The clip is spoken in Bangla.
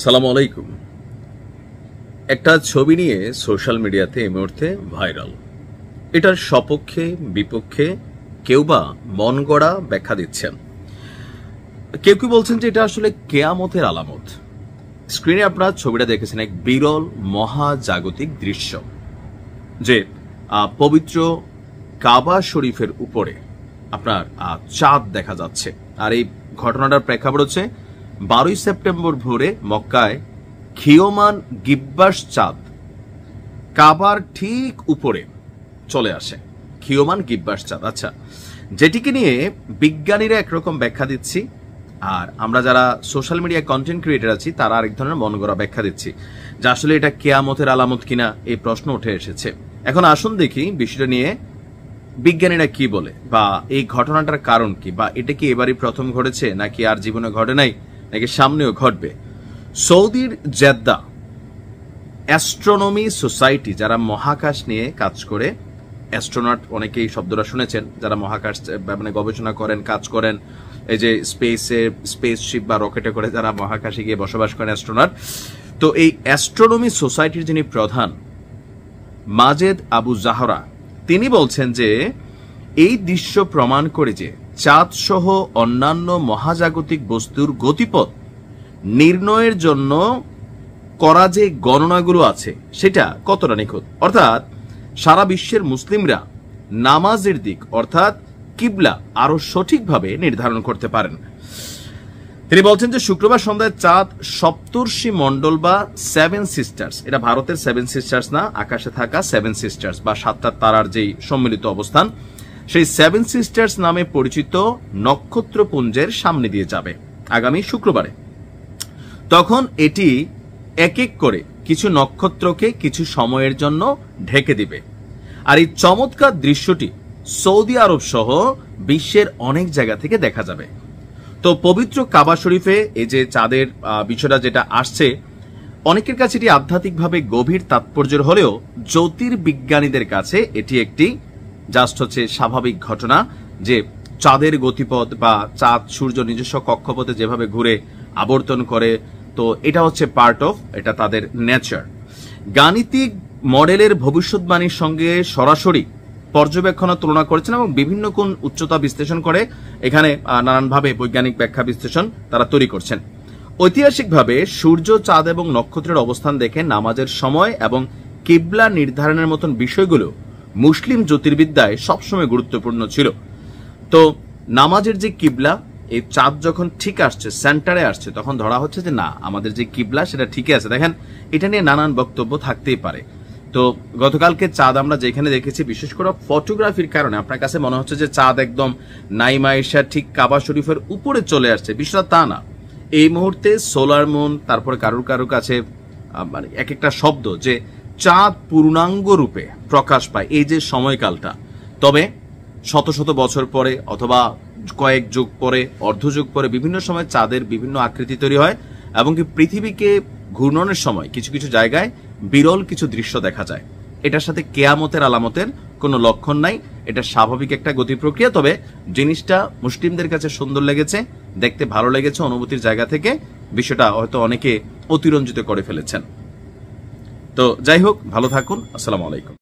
সালামু আলাইকুম। একটা ছবি নিয়ে সোশ্যাল মিডিয়াতে এই মুহূর্তে ভাইরাল। এটার সপক্ষে বিপক্ষে কেউ বা মন গড়া ব্যাখ্যা দিচ্ছেন। কেউ কেউ বলছেন যে এটা আসলে কেয়ামতের আলামত। স্ক্রিনে আপনারা ছবিটা দেখেছেন, এক বিরল মহাজাগতিক দৃশ্য, যে পবিত্র কাবা শরীফের উপরে আপনার চাঁদ দেখা যাচ্ছে। আর এই ঘটনাটার প্রেক্ষাপট হচ্ছে 12 সেপ্টেম্বর ভোরে মক্কায় খিওমান গিব্বাস চাঁদ কাবার ঠিক উপরে চলে আসে। খিওমান গিব্বাস চাঁদ, আচ্ছা, যেটিকে নিয়ে বিজ্ঞানীরা একরকম ব্যাখ্যা দিচ্ছি, আর আমরা যারা সোশ্যাল মিডিয়া কন্টেন্ট ক্রিয়েটর আছি তারা আরেক ধরনের মন গড়া ব্যাখ্যা দিচ্ছি যে আসলে এটা কেয়ামতের আলামত কিনা এই প্রশ্ন উঠে এসেছে। এখন আসুন দেখি বিষয়টা নিয়ে বিজ্ঞানীরা কি বলে, বা এই ঘটনাটার কারণ কি, বা এটা কি এবারই প্রথম ঘটেছে নাকি আর জীবনে ঘটে নাই, নাকি সামনেও ঘটবে। সৌদির জেদ্দা অ্যাস্ট্রোনমি সোসাইটি, যারা মহাকাশ নিয়ে কাজ করে, অ্যাস্ট্রোনট অনেকেই শব্দটা শুনেছেন, যারা মহাকাশ মানে গবেষণা করেন, কাজ করেন, এই যে স্পেসশিপ বা রকেটে করে যারা মহাকাশে গিয়ে বসবাস করেন, অ্যাস্ট্রোনট। তো এই অ্যাস্ট্রোনমি সোসাইটির যিনি প্রধান মাজেদ আবু জাহরা, তিনি বলছেন যে এই দৃশ্য প্রমাণ করে যে চাঁদ সহ অন্যান্য মহাজাগতিক বস্তুর গতিপথ নির্ণয়ের জন্য করা যে গণনাগুলো আছে সেটা কতটা নিখুঁত। অর্থাৎ সারা বিশ্বের মুসলিমরা নামাজের দিক অর্থাৎ কিবলা আরো সঠিকভাবে নির্ধারণ করতে পারেন। তিনি বলছেন যে শুক্রবার সন্ধ্যায় চাঁদ সপ্তর্ষি মন্ডল বা 7 সিস্টার্স, এটা ভারতের 7 সিস্টার্স না, আকাশে থাকা 7 সিস্টার্স বা 7টা তারার যেই সম্মিলিত অবস্থান, সেই 7 সিস্টার্স নামে পরিচিত নক্ষত্রপুঞ্জের সামনে দিয়ে যাবে আগামী শুক্রবারে। তখন এটি এক এক করে কিছু নক্ষত্রকে কিছু সময়ের জন্য ঢেকে দিবে। আর এই চমৎকার দৃশ্যটি সৌদি আরব সহ বিশ্বের অনেক জায়গা থেকে দেখা যাবে। তো পবিত্র কাবা শরীফে এই যে চাঁদের বিষয়টা যেটা আসছে, অনেকের কাছে এটি আধ্যাত্মিকভাবে গভীর তাৎপর্যের হলেও জ্যোতির্বিজ্ঞানীদের কাছে এটি একটি জাস্ট হচ্ছে স্বাভাবিক ঘটনা, যে চাঁদের গতিপথ বা চাঁদ সূর্য নিজস্ব কক্ষপথে যেভাবে ঘুরে আবর্তন করে, তো এটা হচ্ছে পার্ট অফ, এটা তাদের নেচার। গাণিতিক মডেলের ভবিষ্যৎবাণীর সঙ্গে সরাসরি পর্যবেক্ষণ তুলনা করেছেন এবং বিভিন্ন কোণ উচ্চতা বিশ্লেষণ করে এখানে নানানভাবে বৈজ্ঞানিক ব্যাখ্যা বিশ্লেষণ তারা তৈরি করছেন। ঐতিহাসিকভাবে সূর্য, চাঁদ এবং নক্ষত্রের অবস্থান দেখে নামাজের সময় এবং কিবলা নির্ধারণের মতন বিষয়গুলো মুসলিম জ্যোতির্বিদ্যায় সবসময় গুরুত্বপূর্ণ ছিল। তো নামাজের যে কিবলা, এই চাঁদ যখন ঠিক আসছে, সেন্টারে আসছে, তখন ধরা হচ্ছে যে না, আমাদের যে কিবলা সেটা ঠিকই আছে। দেখেন, এটা নিয়ে নানান বক্তব্য থাকতেই পারে। তো গতকালকে চাঁদ আমরা যেখানে দেখেছি, বিশেষ করে ফটোগ্রাফির কারণে আপনার কাছে মনে হচ্ছে যে চাঁদ একদম নাইমা এশা ঠিক কাবা শরীফের উপরে চলে আসছে, বিষয়টা তা না। এই মুহূর্তে সোলার মুন, তারপরে কারুর কাছে মানে এক একটা শব্দ, যে চাঁদ পূর্ণাঙ্গ রূপে প্রকাশ পায় এই যে সময়কালটা, তবে শত শত বছর পরে অথবা কয়েক যুগ পরে, অর্ধযুগ পরে বিভিন্ন সময় চাঁদের বিভিন্ন আকৃতি তৈরি হয়, এবং কি পৃথিবীকে ঘূর্ণনের সময় কিছু কিছু জায়গায় বিরল কিছু দৃশ্য দেখা যায়। এটার সাথে কেয়ামতের আলামতের কোনো লক্ষণ নাই, এটা স্বাভাবিক একটা গতি প্রক্রিয়া। তবে জিনিসটা মুসলিমদের কাছে সুন্দর লেগেছে, দেখতে ভালো লেগেছে, অনুভূতির জায়গা থেকে বিষয়টা হয়তো অনেকে অতিরঞ্জিত করে ফেলেছেন। তো যাই হোক, ভালো থাকুন। আসসালামু আলাইকুম।